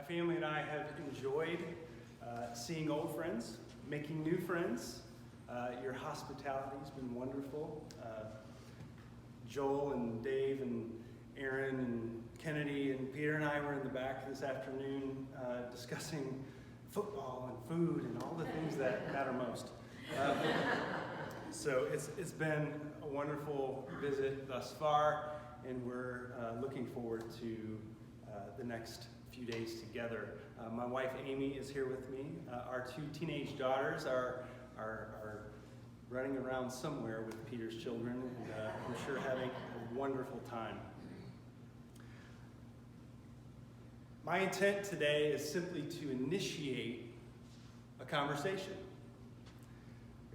My family and I have enjoyed seeing old friends, making new friends. Your hospitality has been wonderful. Joel and Dave and Aaron and Kennedy and Peter and I were in the back this afternoon discussing football and food and all the things that matter most. So it's been a wonderful visit thus far, and we're looking forward to the next few days together. My wife Amy is here with me. Our two teenage daughters are running around somewhere with Peter's children, and I'm sure having a wonderful time. My intent today is simply to initiate a conversation.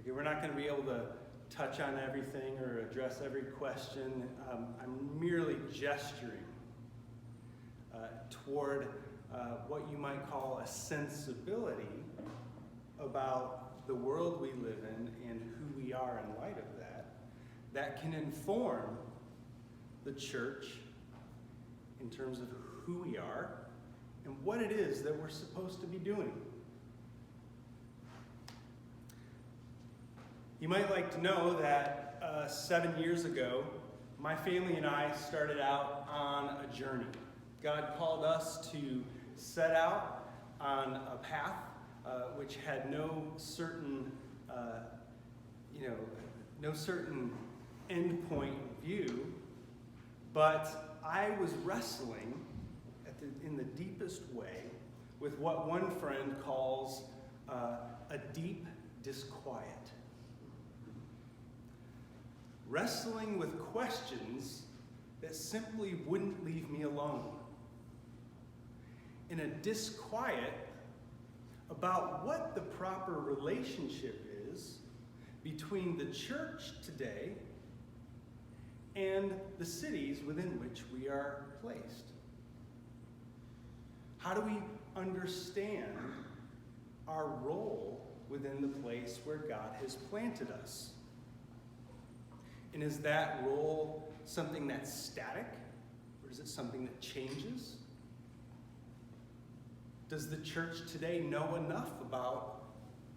Okay, we're not going to be able to touch on everything or address every question. I'm merely gesturing toward what you might call a sensibility about the world we live in and who we are in light of that can inform the church in terms of who we are and what it is that we're supposed to be doing. You might like to know that 7 years ago, my family and I started out on a journey. God called us to set out on a path which had no certain end point view, but I was wrestling in the deepest way with what one friend calls a deep disquiet. Wrestling with questions that simply wouldn't leave me alone. In a disquiet about what the proper relationship is between the church today and the cities within which we are placed. How do we understand our role within the place where God has planted us? And is that role something that's static, or is it something that changes? Does the church today know enough about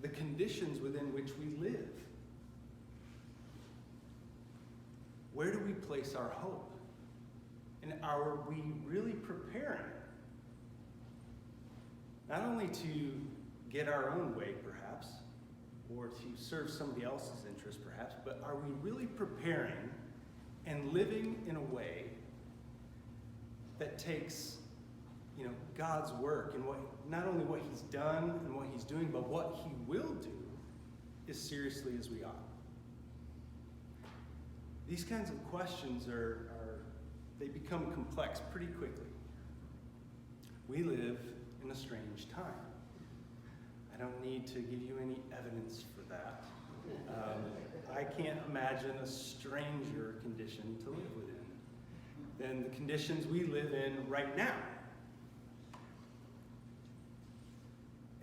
the conditions within which we live? Where do we place our hope? And are we really preparing, not only to get our own way perhaps, or to serve somebody else's interest perhaps, but are we really preparing and living in a way that takes God's work and not only what he's done and what he's doing, but what he will do as seriously as we ought? These kinds of questions they become complex pretty quickly. We live in a strange time. I don't need to give you any evidence for that. I can't imagine a stranger condition to live within than the conditions we live in right now.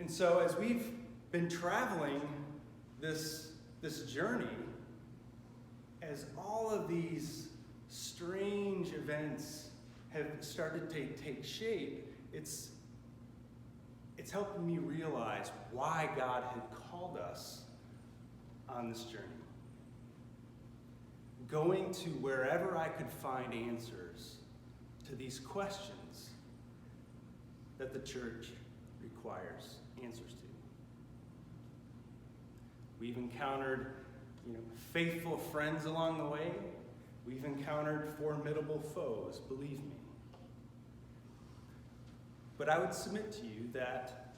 And so as we've been traveling this journey, as all of these strange events have started to take shape, it's helping me realize why God had called us on this journey. Going to wherever I could find answers to these questions that the church requires answers to. We've encountered, faithful friends along the way. We've encountered formidable foes, believe me. But I would submit to you that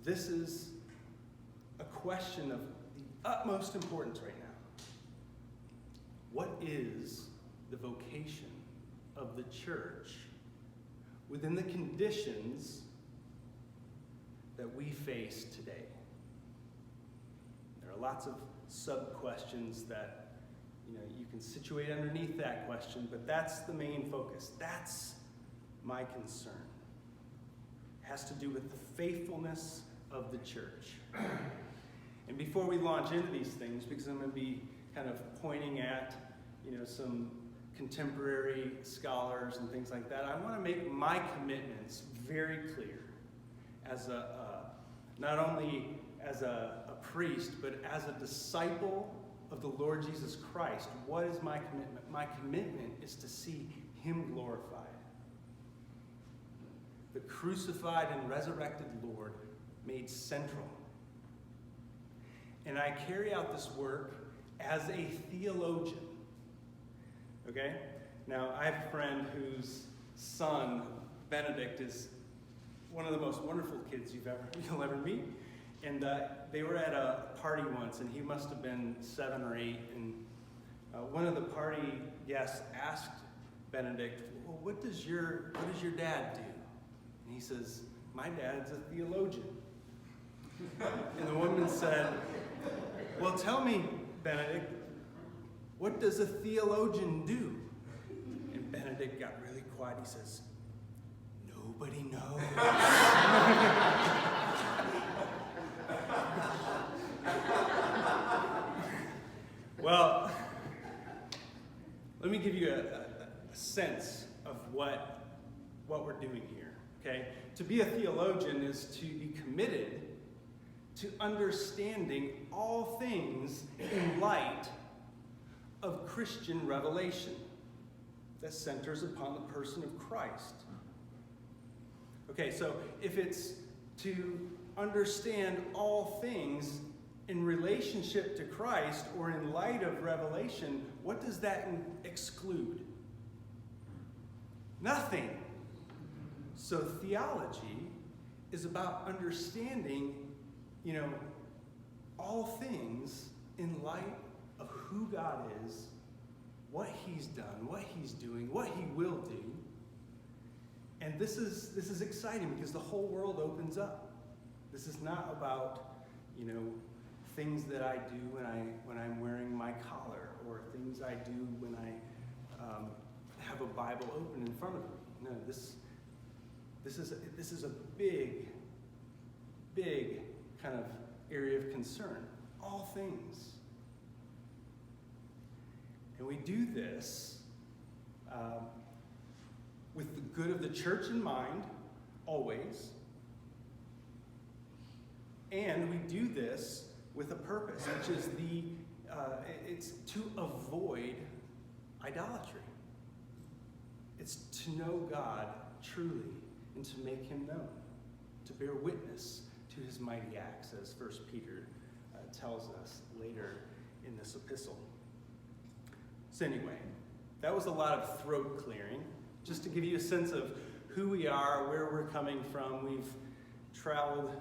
this is a question of the utmost importance right now. What is the vocation of the church within the conditions that we face today? There are lots of sub-questions that you can situate underneath that question, but that's the main focus. That's my concern. It has to do with the faithfulness of the church. And before we launch into these things, because I'm going to be kind of pointing at some contemporary scholars and things like that, I want to make my commitments very clear as not only as a priest, but as a disciple of the Lord Jesus Christ. What is my commitment? My commitment is to see him glorified. The crucified and resurrected Lord made central. And I carry out this work as a theologian. Okay? Now, I have a friend whose son, Benedict, is one of the most wonderful kids you'll ever meet. And they were at a party once, and he must have been 7 or 8. And one of the party guests asked Benedict, "Well, what does your dad do?" And he says, "My dad's a theologian." And the woman said, "Well, tell me, Benedict, what does a theologian do?" And Benedict got really quiet. He says, "Nobody knows." Well, let me give you a sense of what we're doing here, okay? To be a theologian is to be committed to understanding all things in light of Christian revelation that centers upon the person of Christ. Okay, so if it's to understand all things in relationship to Christ or in light of revelation, what does that exclude? Nothing. So theology is about understanding, all things in light of who God is, what he's done, what he's doing, what he will do. And this is exciting because the whole world opens up. This is not about, things that I do when I'm wearing my collar, or things I do when I have a Bible open in front of me. No, this is a big kind of area of concern. All things. And we do this with the good of the church in mind, always. And we do this with a purpose, which is it's to avoid idolatry. It's to know God truly and to make him known, to bear witness to his mighty acts, as 1 Peter tells us later in this epistle. So anyway, that was a lot of throat clearing, just to give you a sense of who we are, where we're coming from. We've traveled,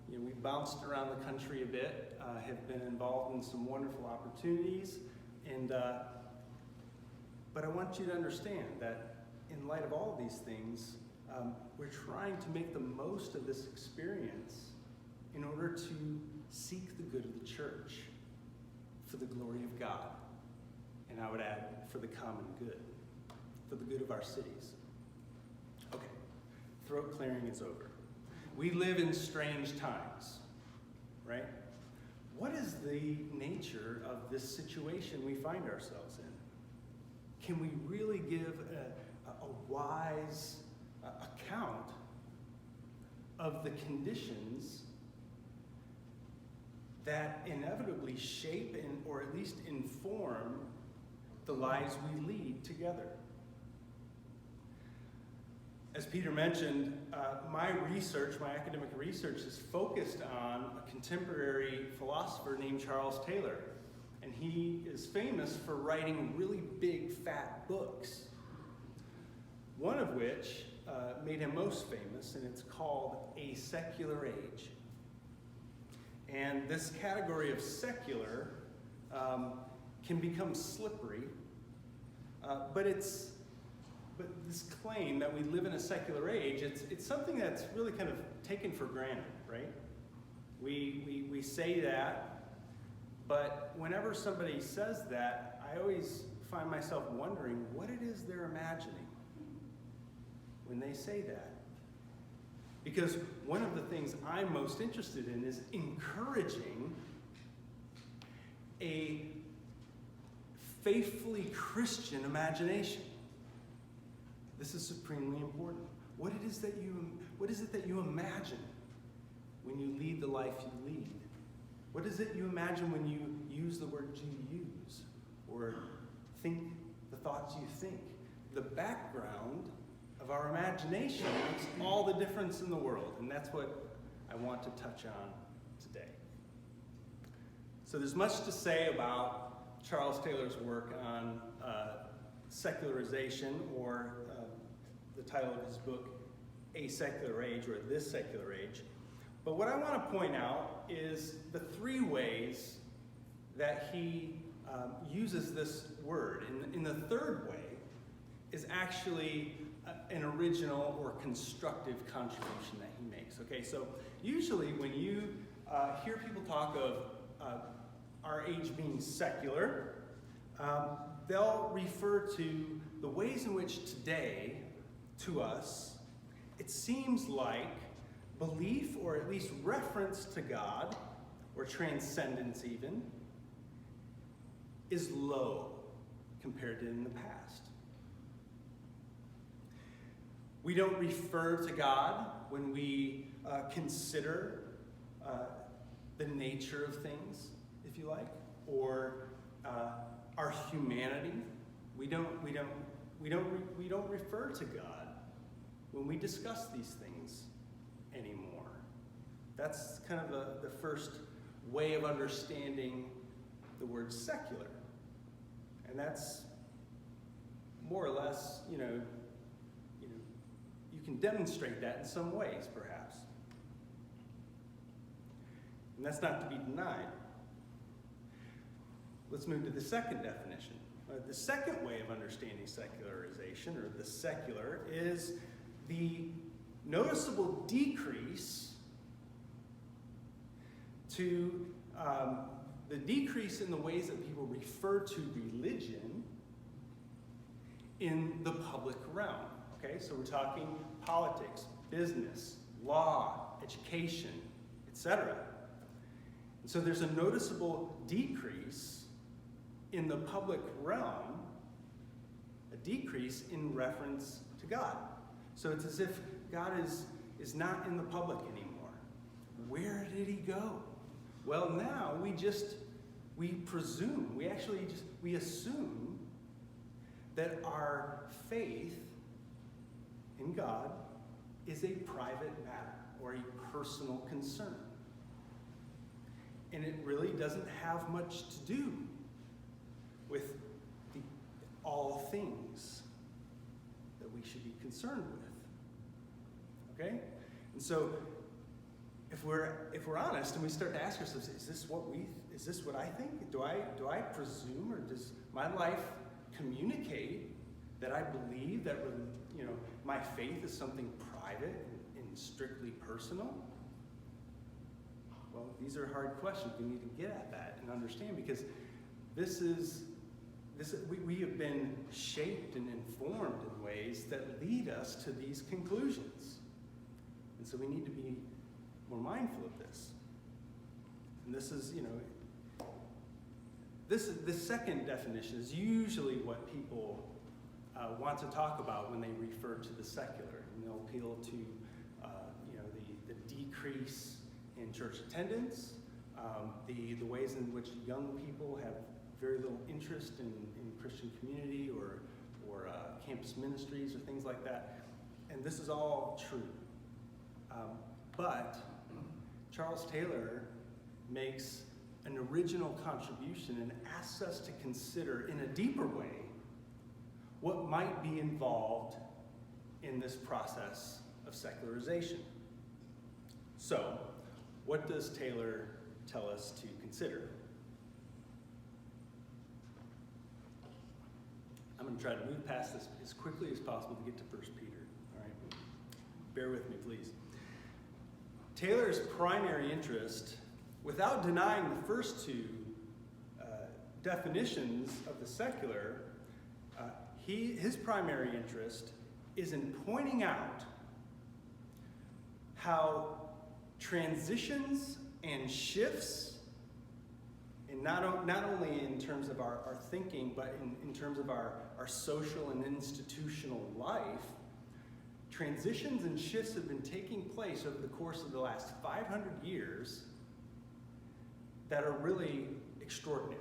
we've bounced around the country a bit, have been involved in some wonderful opportunities, and but I want you to understand that in light of all of these things, we're trying to make the most of this experience in order to seek the good of the church for the glory of God. And I would add, for the common good, for the good of our cities. Okay, throat clearing is over. We live in strange times, right? What is the nature of this situation we find ourselves in? Can we really give a wise account of the conditions that inevitably shape or at least inform the lives we lead together? As Peter mentioned, my academic research is focused on a contemporary philosopher named Charles Taylor. And he is famous for writing really big, fat books. One of which made him most famous, and it's called A Secular Age. And this category of secular can become slippery, but this claim that we live in a secular age, it's something that's really kind of taken for granted, right? We say that, but whenever somebody says that, I always find myself wondering what it is they're imagining when they say that. Because one of the things I'm most interested in is encouraging a faithfully Christian imagination. This is supremely important. What is it that you imagine when you lead the life you lead? What is it you imagine when you use the words you use or think the thoughts you think? The background of our imagination makes all the difference in the world, and that's what I want to touch on today. So there's much to say about Charles Taylor's work on secularization, or the title of his book, A Secular Age, or This Secular Age. But what I want to point out is the three ways that he uses this word. In the third way is actually an original or constructive contribution that he makes. Okay, so usually when you hear people talk of our age being secular, they'll refer to the ways in which today, to us, it seems like belief, or at least reference to God, or transcendence even, is low compared to in the past. We don't refer to God when we consider the nature of things, if you like, or our humanity. We don't refer to God when we discuss these things anymore. That's kind of the first way of understanding the word secular. And that's more or less, you can demonstrate that in some ways, perhaps. And that's not to be denied. Let's move to the second definition. The second way of understanding secularization, or the secular, is the noticeable decrease to the decrease in the ways that people refer to religion in the public realm. Okay, so we're talking politics, business, law, education, etc. And so there's a noticeable decrease in the public realm, a decrease in reference to God. So it's as if God is not in the public anymore. Where did he go? Well, now we presume, we assume that our faith in God is a private matter, or a personal concern. And it really doesn't have much to do with all things that we should be concerned with. Okay? And so if we're honest and we start to ask ourselves, is this what I think? Do I presume, or does my life communicate that I believe that my faith is something private and strictly personal? Well, these are hard questions. We need to get at that and understand, because we have been shaped and informed in ways that lead us to these conclusions. And so we need to be more mindful of this. And this is, the second definition is usually what people want to talk about when they refer to the secular. And they'll appeal to, the decrease in church attendance, the ways in which young people have very little interest in Christian community or campus ministries or things like that. And this is all true. But Charles Taylor makes an original contribution and asks us to consider in a deeper way what might be involved in this process of secularization. So, what does Taylor tell us to consider? I'm going to try to move past this as quickly as possible to get to 1 Peter. All right? Bear with me, please. Taylor's primary interest, without denying the first two definitions of the secular, his primary interest is in pointing out how transitions and shifts And not only in terms of our thinking, but in terms of our social and institutional life, transitions and shifts have been taking place over the course of the last 500 years that are really extraordinary.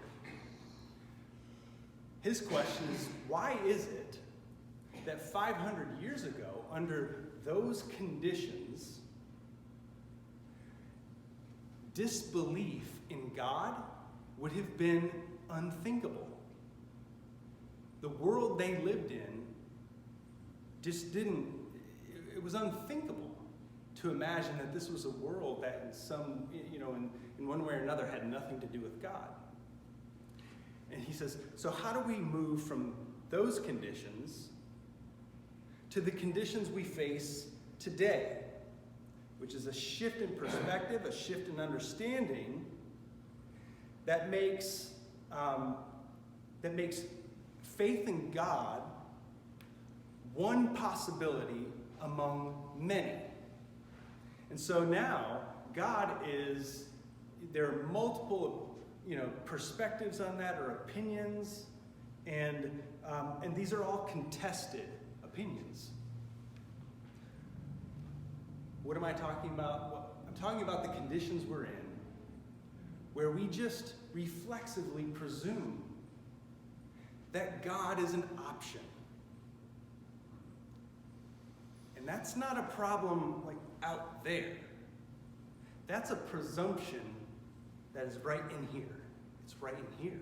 His question is, why is it that 500 years ago, under those conditions, disbelief in God would have been unthinkable? The world they lived in just didn't, it was unthinkable to imagine that this was a world that in some, in one way or another had nothing to do with God. And he says, so how do we move from those conditions to the conditions we face today, which is a shift in perspective, a shift in understanding that makes faith in God one possibility among many. And so now God is, there are multiple perspectives on that, or opinions, and these are all contested opinions. What am I talking about? Well, I'm talking about the conditions we're in, where we just reflexively presume that God is an option. And that's not a problem like out there. That's a presumption that is right in here. It's right in here.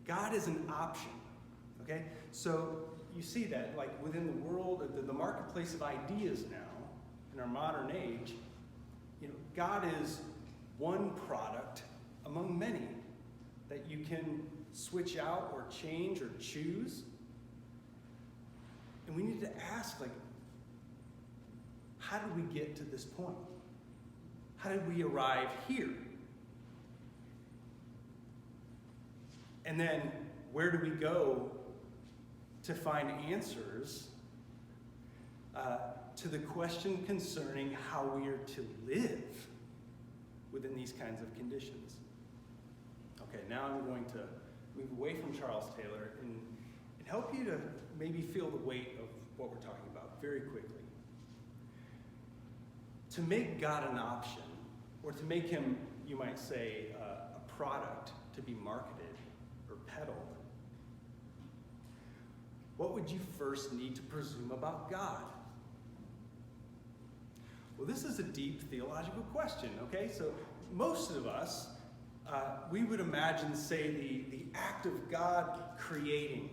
God is an option, okay? So you see that, like within the world, the marketplace of ideas now, in our modern age, God is one product among many that you can switch out or change or choose. And we need to ask, how did we get to this point? How did we arrive here? And then where do we go to find answers to the question concerning how we are to live within these kinds of conditions? Okay, now I'm going to move away from Charles Taylor and help you to maybe feel the weight of what we're talking about very quickly. To make God an option, or to make him, you might say, a product to be marketed or peddled, what would you first need to presume about God? Well, this is a deep theological question, okay? So most of us, we would imagine, say, the act of God creating,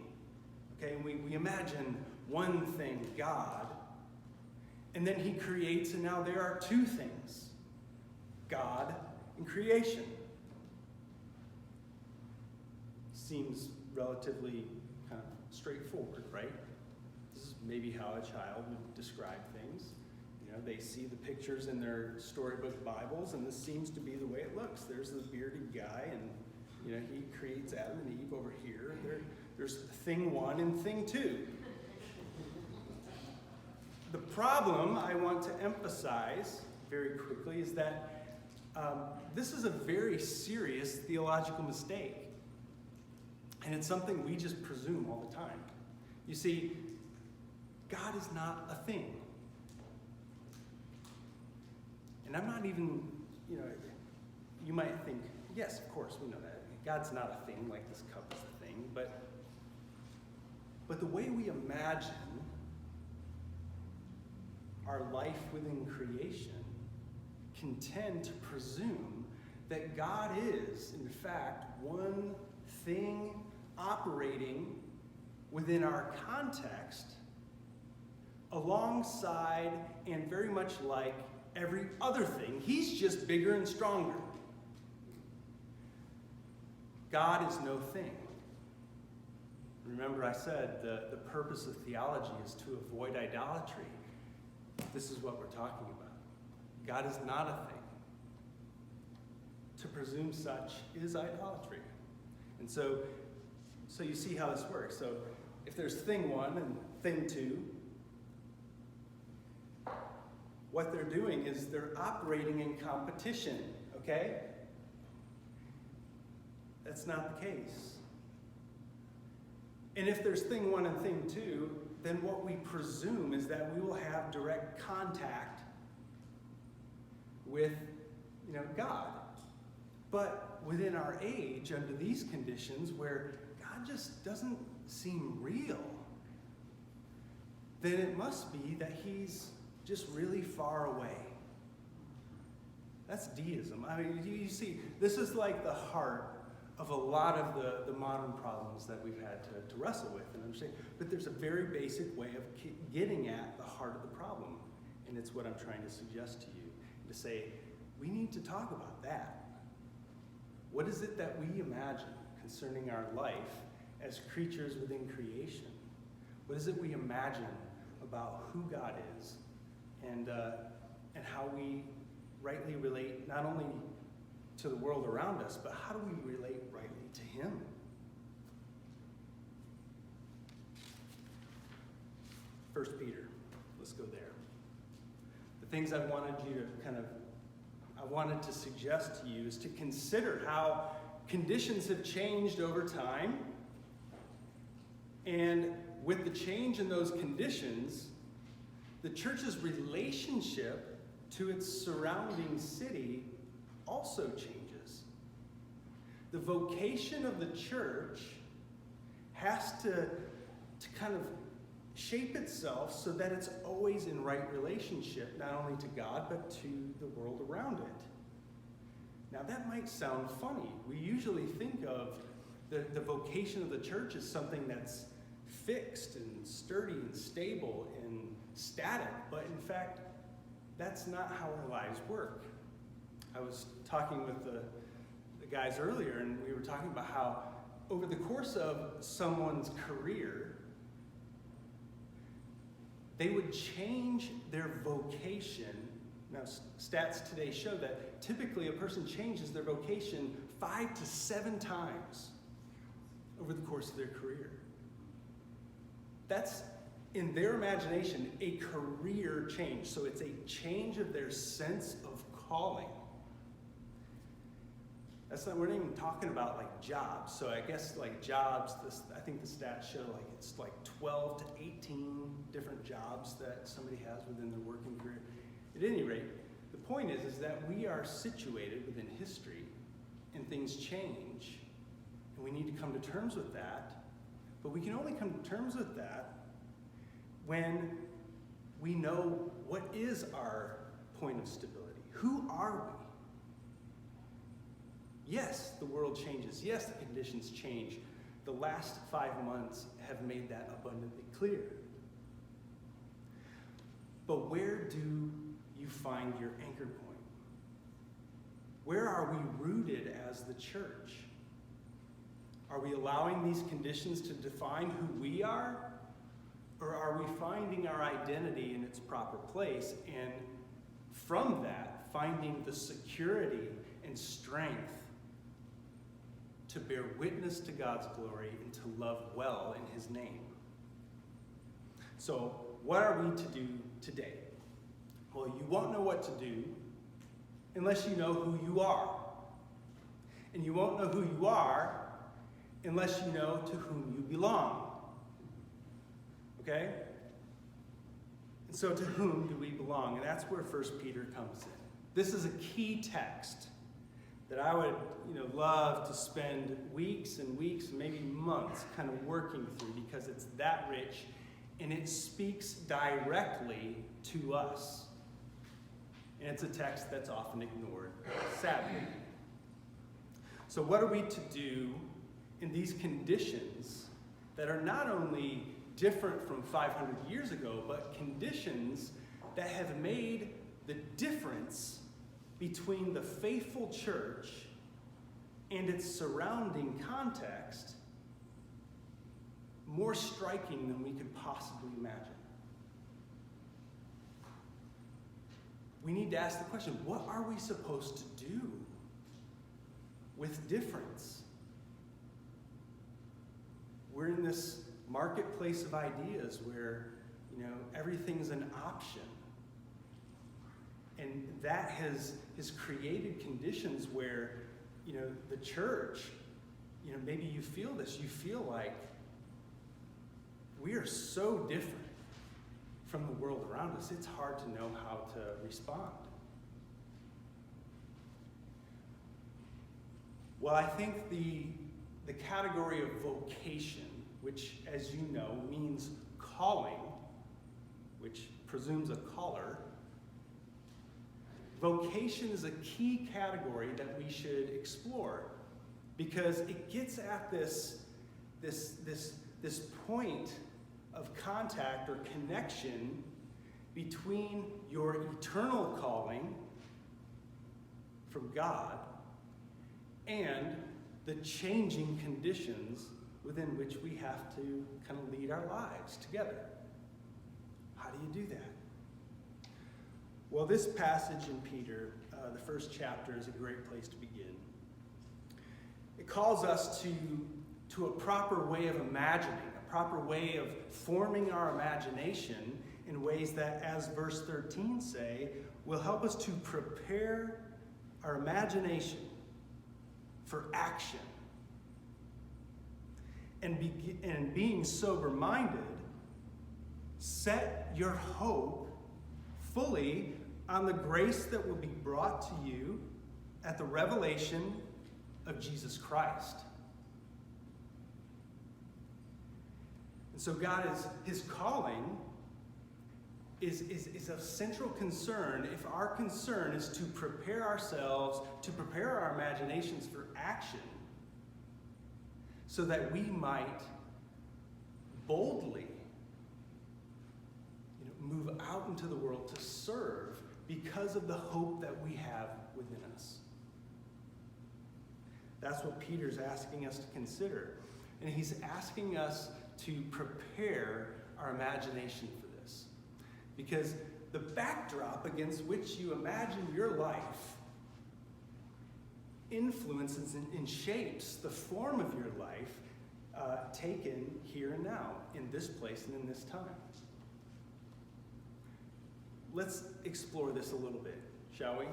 okay? And we imagine one thing, God, and then he creates, and now there are two things, God and creation. Seems relatively kind of straightforward, right? This is maybe how a child would describe things. They see the pictures in their storybook Bibles, and this seems to be the way it looks. There's the bearded guy, and he creates Adam and Eve over here. There's thing one and thing two. The problem I want to emphasize very quickly is that this is a very serious theological mistake. And it's something we just presume all the time. You see, God is not a thing. And I'm not even, you might think, yes, of course, we know that. God's not a thing, like this cup is a thing. But the way we imagine our life within creation can tend to presume that God is, in fact, one thing operating within our context alongside and very much like every other thing. He's just bigger and stronger. God is no thing. Remember I said the purpose of theology is to avoid idolatry. This is what we're talking about. God is not a thing. To presume such is idolatry. And so you see how this works. So if there's thing one and thing two, what they're doing is they're operating in competition, okay? That's not the case. And if there's thing one and thing two, then what we presume is that we will have direct contact with, God. But within our age, under these conditions where God just doesn't seem real, then it must be that he's just really far away. That's deism. I mean, you see, this is like the heart of a lot of the modern problems that we've had to wrestle with and understand. But there's a very basic way of getting at the heart of the problem. And it's what I'm trying to suggest to you. To say, we need to talk about that. What is it that we imagine concerning our life as creatures within creation? What is it we imagine about who God is and how we rightly relate not only to the world around us, but how do we relate rightly to him? First Peter, let's go there. The things I wanted to suggest to you is to consider how conditions have changed over time, and with the change in those conditions, the church's relationship to its surrounding city also changes. The vocation of the church has to kind of shape itself so that it's always in right relationship, not only to God, but to the world around it. Now that might sound funny. We usually think of the vocation of the church as something that's fixed and sturdy and stable and static, but in fact, that's not how our lives work. I was talking with the guys earlier, and we were talking about how over the course of someone's career, they would change their vocation. Now, stats today show that typically a person changes their vocation 5 to 7 times over the course of their career. That's, in their imagination, a career change. So it's a change of their sense of calling. We're not even talking about like jobs. So I guess like jobs, I think the stats show like it's like 12 to 18 different jobs that somebody has within their working career. At any rate, the point is that we are situated within history and things change, and we need to come to terms with that. But we can only come to terms with that when we know what is our point of stability. Who are we? Yes, the world changes. Yes, the conditions change. The last 5 months have made that abundantly clear. But where do you find your anchor point? Where are we rooted as the church? Are we allowing these conditions to define who we are? Or are we finding our identity in its proper place, and from that, finding the security and strength to bear witness to God's glory and to love well in his name? So, what are we to do today? Well, you won't know what to do unless you know who you are. And you won't know who you are unless you know to whom you belong. Okay? And so to whom do we belong? And that's where 1 Peter comes in. This is a key text that I would love to spend weeks and weeks, maybe months, kind of working through, because it's that rich and it speaks directly to us. And it's a text that's often ignored, sadly. So what are we to do in these conditions that are not only different from 500 years ago, but conditions that have made the difference between the faithful church and its surrounding context more striking than we could possibly imagine? We need to ask the question, what are we supposed to do with difference? We're in this marketplace of ideas where, everything's an option. And that has created conditions where, the church, maybe you feel this. You feel like we are so different from the world around us. It's hard to know how to respond. Well, I think the category of vocation, which, as you know, means calling, which presumes a caller, vocation is a key category that we should explore because it gets at this point of contact or connection between your eternal calling from God and the changing conditions within which we have to kind of lead our lives together. How do you do that? Well, this passage in Peter, the first chapter, is a great place to begin. It calls us to a proper way of imagining, a proper way of forming our imagination in ways that, as verse 13 say, will help us to prepare our imagination for action. And being sober-minded, set your hope fully on the grace that will be brought to you at the revelation of Jesus Christ. And so his calling is of central concern if our concern is to prepare ourselves, to prepare our imaginations for action, so that we might boldly move out into the world to serve because of the hope that we have within us. That's what Peter's asking us to consider. And he's asking us to prepare our imagination for this. Because the backdrop against which you imagine your life influences and shapes the form of your life taken here and now, in this place and in this time. Let's explore this a little bit, shall we?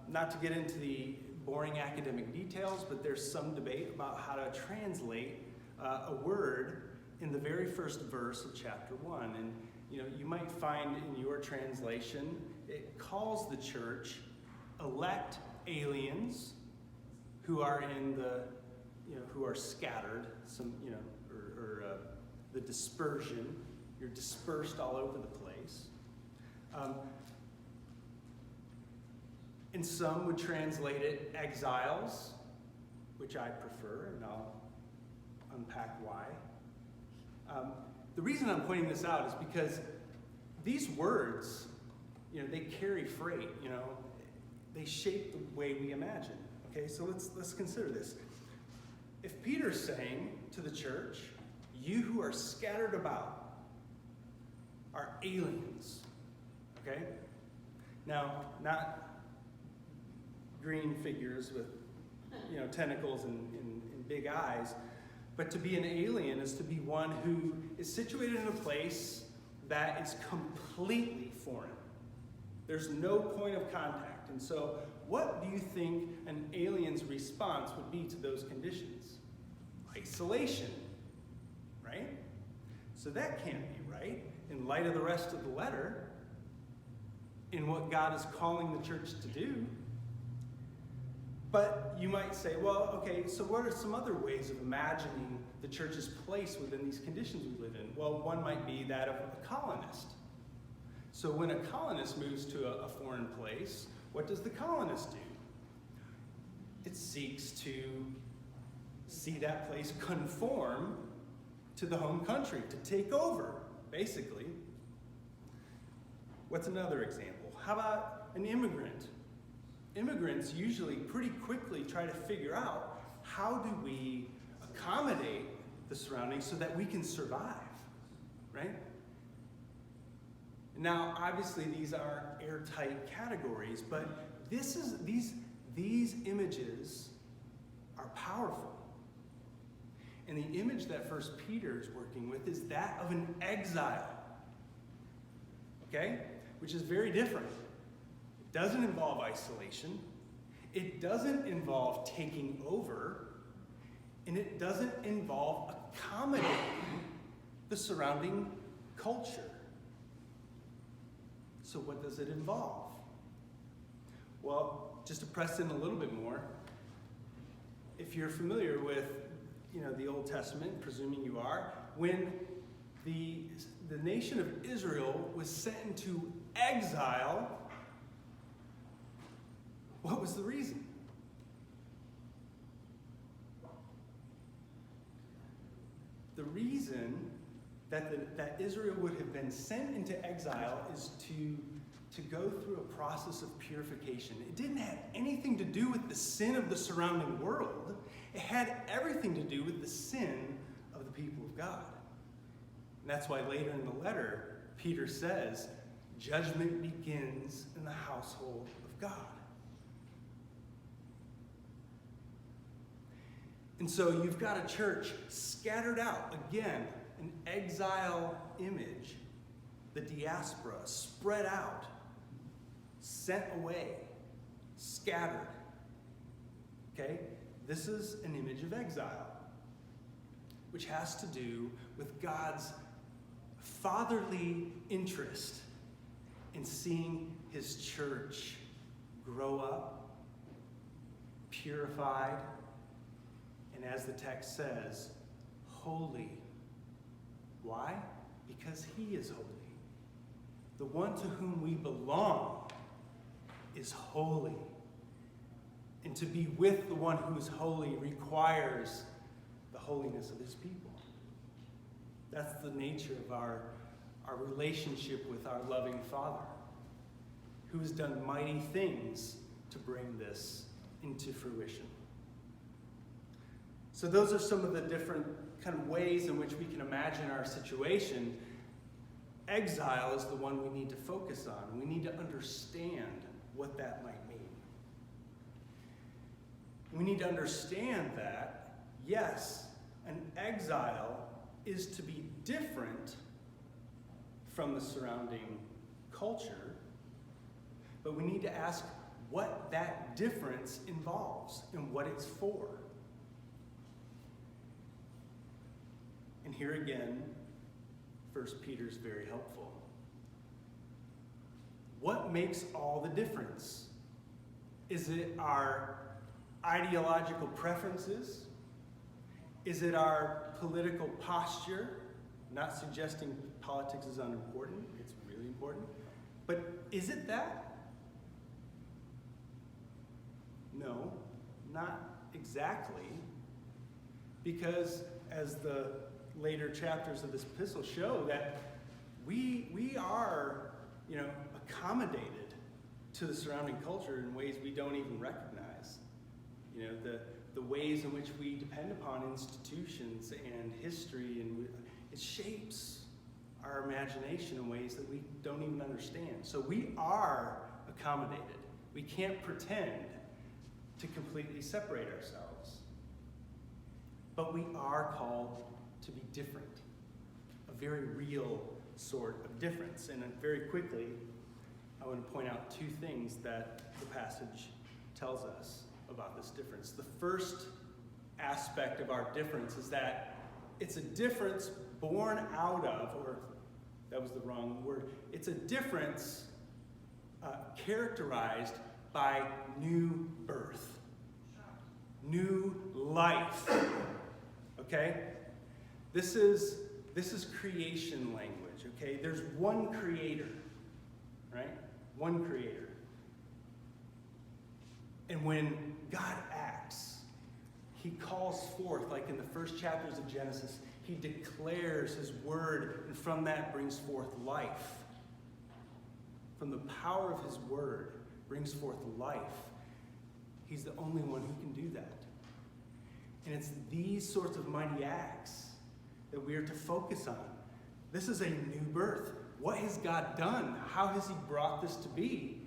Not to get into the boring academic details, but there's some debate about how to translate a word in the very first verse of chapter 1. And you might find in your translation, it calls the church elect aliens who are in who are scattered, or the dispersion. You're dispersed all over the place. And some would translate it exiles, which I prefer, and I'll unpack why. The reason I'm pointing this out is because these words, they carry freight, they shape the way we imagine. Okay, so let's consider this. If Peter's saying to the church, you who are scattered about are aliens, okay? Now, not green figures with, tentacles and big eyes, but to be an alien is to be one who is situated in a place that is completely foreign. There's no point of contact. And so, what do you think an alien's response would be to those conditions? Isolation, right? So that can't be right in light of the rest of the letter, in what God is calling the church to do. But you might say, well, okay, so what are some other ways of imagining the church's place within these conditions we live in? Well, one might be that of a colonist. So when a colonist moves to a foreign place, what does the colonist do? It seeks to see that place conform to the home country, to take over, basically. What's another example? How about an immigrant? Immigrants usually pretty quickly try to figure out, how do we accommodate the surroundings so that we can survive, right? Now, obviously, these are airtight categories, but these images are powerful. And the image that First Peter is working with is that of an exile, okay? Which is very different. doesn't involve isolation. It doesn't involve taking over. And it doesn't involve accommodating the surrounding culture. So what does it involve? Well, just to press in a little bit more, if you're familiar with, the Old Testament, presuming you are, when the nation of Israel was sent into exile, what was the reason? The reason that Israel would have been sent into exile is to go through a process of purification. It didn't have anything to do with the sin of the surrounding world. It had everything to do with the sin of the people of God. And that's why later in the letter, Peter says, judgment begins in the household of God. And so you've got a church scattered out, again, an exile image, the diaspora, spread out, sent away, scattered. Okay? This is an image of exile, which has to do with God's fatherly interest in seeing his church grow up, purified, and as the text says, holy. Why? Because he is holy. The one to whom we belong is holy. And to be with the one who is holy requires the holiness of his people. That's the nature of our relationship with our loving Father, who has done mighty things to bring this into fruition. So those are some of the different kind of ways in which we can imagine our situation. Exile is the one we need to focus on. We need to understand what that might mean. We need to understand that, yes, an exile is to be different from the surrounding culture, but we need to ask what that difference involves and what it's for. And here again, 1 Peter's very helpful. What makes all the difference? Is it our ideological preferences? Is it our political posture? Not suggesting politics is unimportant. It's really important. But is it that? No, not exactly. Because as the later chapters of this epistle show, that we are, accommodated to the surrounding culture in ways we don't even recognize. The ways in which we depend upon institutions and history, and it shapes our imagination in ways that we don't even understand. So we are accommodated. We can't pretend to completely separate ourselves. But we are called to be different, a very real sort of difference. And very quickly, I want to point out two things that the passage tells us about this difference. The first aspect of our difference is that it's a difference born out of, or that was the wrong word, it's a difference characterized by new birth, new life. Okay? This is creation language, okay? There's one creator, right? One creator. And when God acts, he calls forth, like in the first chapters of Genesis, he declares his word, and from that brings forth life. From the power of his word brings forth life. He's the only one who can do that. And it's these sorts of mighty acts that we are to focus on. This is a new birth. What has God done? How has he brought this to be?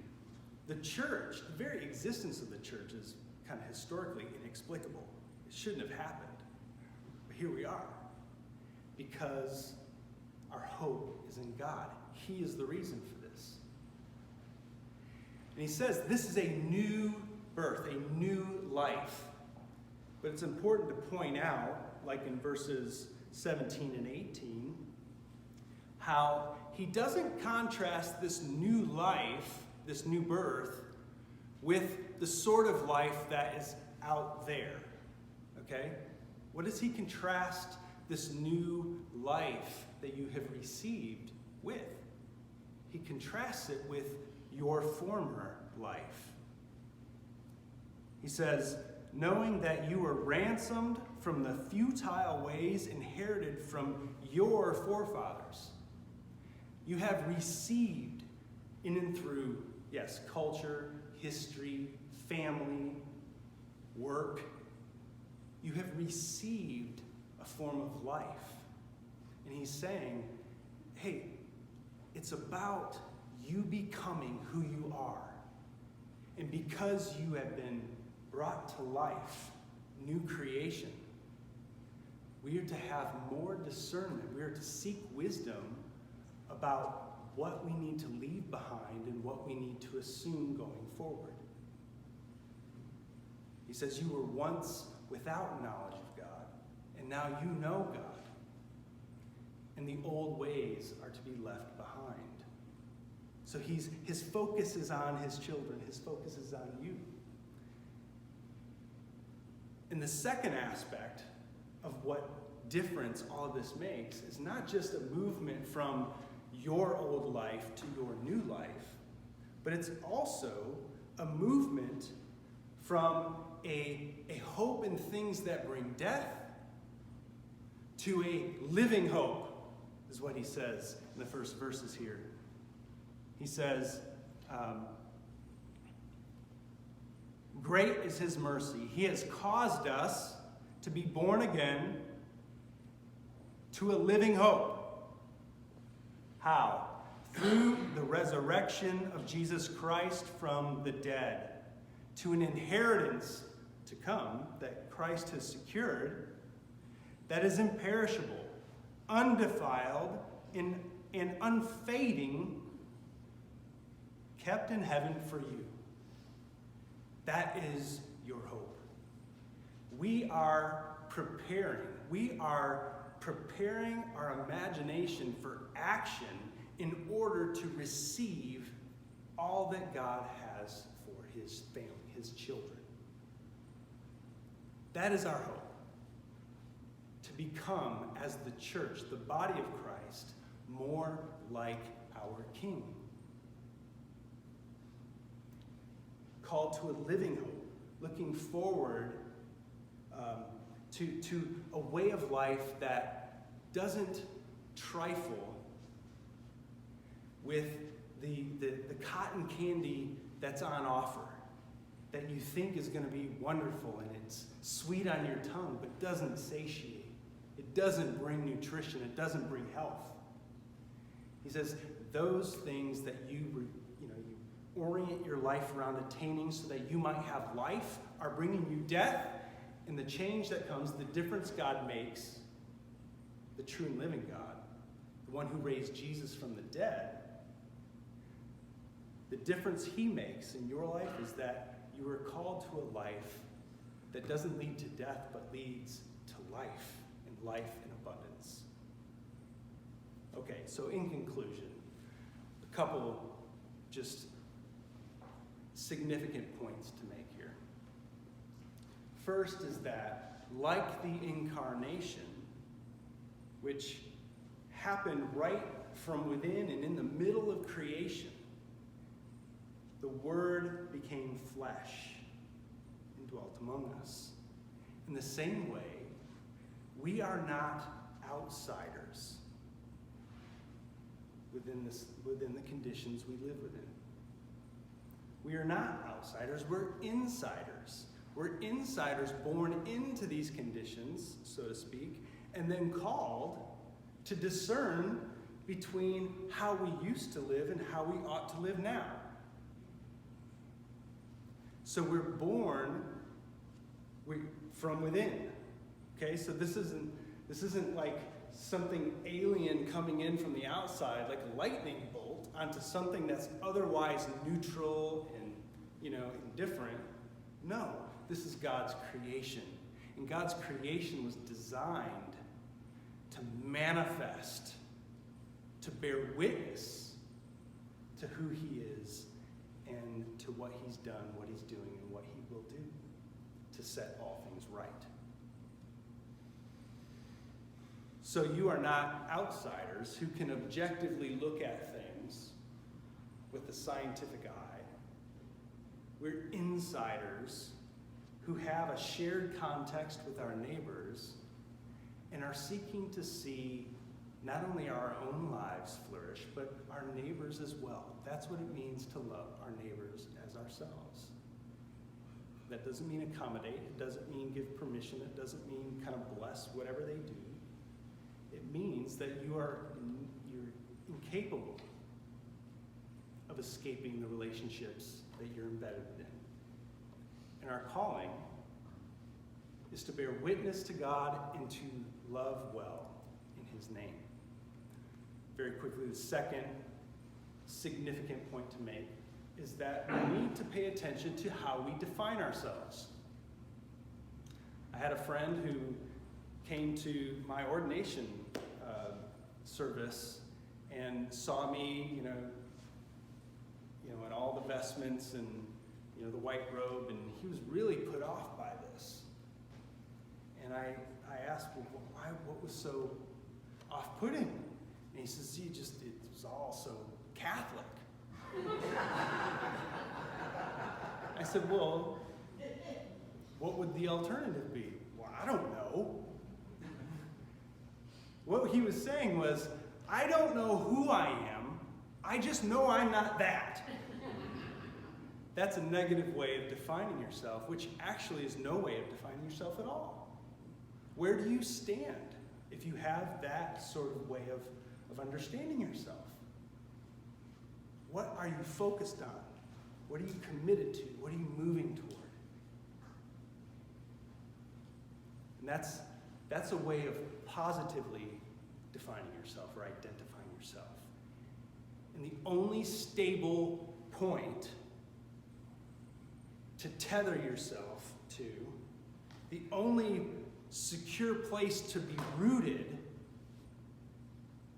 The church, the very existence of the church is kind of historically inexplicable. It shouldn't have happened. But here we are. Because our hope is in God. He is the reason for this. And he says this is a new birth, a new life. But it's important to point out, like in verses 17 and 18, how he doesn't contrast this new life, this new birth, with the sort of life that is out there. Okay? What does he contrast this new life that you have received with? He contrasts it with your former life. He says, knowing that you were ransomed from the futile ways inherited from your forefathers. You have received in and through, yes, culture, history, family, work. You have received a form of life. And he's saying, hey, it's about you becoming who you are. And because you have been brought to life, new creation, we are to have more discernment. We are to seek wisdom about what we need to leave behind and what we need to assume going forward. He says, you were once without knowledge of God, and now you know God. And the old ways are to be left behind. So his focus is on his children. His focus is on you. And the second aspect of what difference all of this makes is not just a movement from your old life to your new life, but it's also a movement from a hope in things that bring death to a living hope, is what he says in the first verses here. He says, great is his mercy. He has caused us to be born again to a living hope. How? Through the resurrection of Jesus Christ from the dead, to an inheritance to come that Christ has secured, that is imperishable, undefiled, and unfading, kept in heaven for you. That is your hope. We are preparing our imagination for action in order to receive all that God has for his family, his children. That is our hope. To become, as the church, the body of Christ, more like our King. Called to a living hope, looking forward to a way of life that doesn't trifle with the cotton candy that's on offer, that you think is going to be wonderful and it's sweet on your tongue, but doesn't satiate. It doesn't bring nutrition. It doesn't bring health. He says those things that you orient your life around attaining so that you might have life are bringing you death, and the change that comes, the difference God makes, the true and living God, the one who raised Jesus from the dead, the difference he makes in your life is that you are called to a life that doesn't lead to death but leads to life, and life in abundance. Okay, so in conclusion, a couple just significant points to make here. First is that, like the incarnation, which happened right from within and in the middle of creation, the Word became flesh and dwelt among us. In the same way, we are not outsiders within the conditions we live within. We are not outsiders, we're insiders. We're insiders born into these conditions, so to speak, and then called to discern between how we used to live and how we ought to live now. So we're born from within. Okay, so this isn't like something alien coming in from the outside, like a lightning bolt, onto something that's otherwise neutral and indifferent. No, this is God's creation. And God's creation was designed to manifest, to bear witness to who he is and to what he's done, what he's doing, and what he will do to set all things right. So you are not outsiders who can objectively look at things with the scientific eye. We're insiders who have a shared context with our neighbors and are seeking to see not only our own lives flourish, but our neighbors as well. That's what it means to love our neighbors as ourselves. That doesn't mean accommodate. It doesn't mean give permission. It doesn't mean kind of bless whatever they do. It means that you're incapable of escaping the relationships that you're embedded in. And our calling is to bear witness to God and to love well in his name. Very quickly, the second significant point to make is that we need to pay attention to how we define ourselves. I had a friend who came to my ordination service and saw me, in all the vestments and the white robe, and he was really put off by this. And I asked, well, why? What was so off-putting? And he says, it was all so Catholic. I said, well, what would the alternative be? Well, I don't know. What he was saying was, I don't know who I am, I just know I'm not that. That's a negative way of defining yourself, which actually is no way of defining yourself at all. Where do you stand if you have that sort of way of understanding yourself? What are you focused on? What are you committed to? What are you moving toward? And that's a way of positively defining yourself or identifying yourself. And the only stable point to tether yourself to, the only secure place to be rooted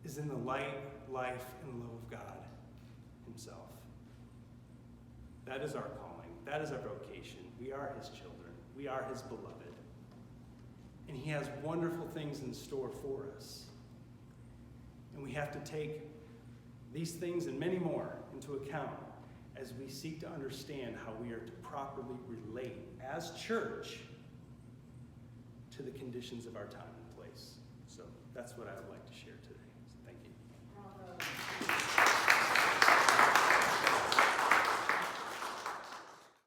is in the light, life, and love of God himself. That is our calling. That is our vocation. We are his children. We are his beloved. And he has wonderful things in store for us. And we have to take these things and many more into account as we seek to understand how we are to properly relate as church to the conditions of our time and place. So that's what I would like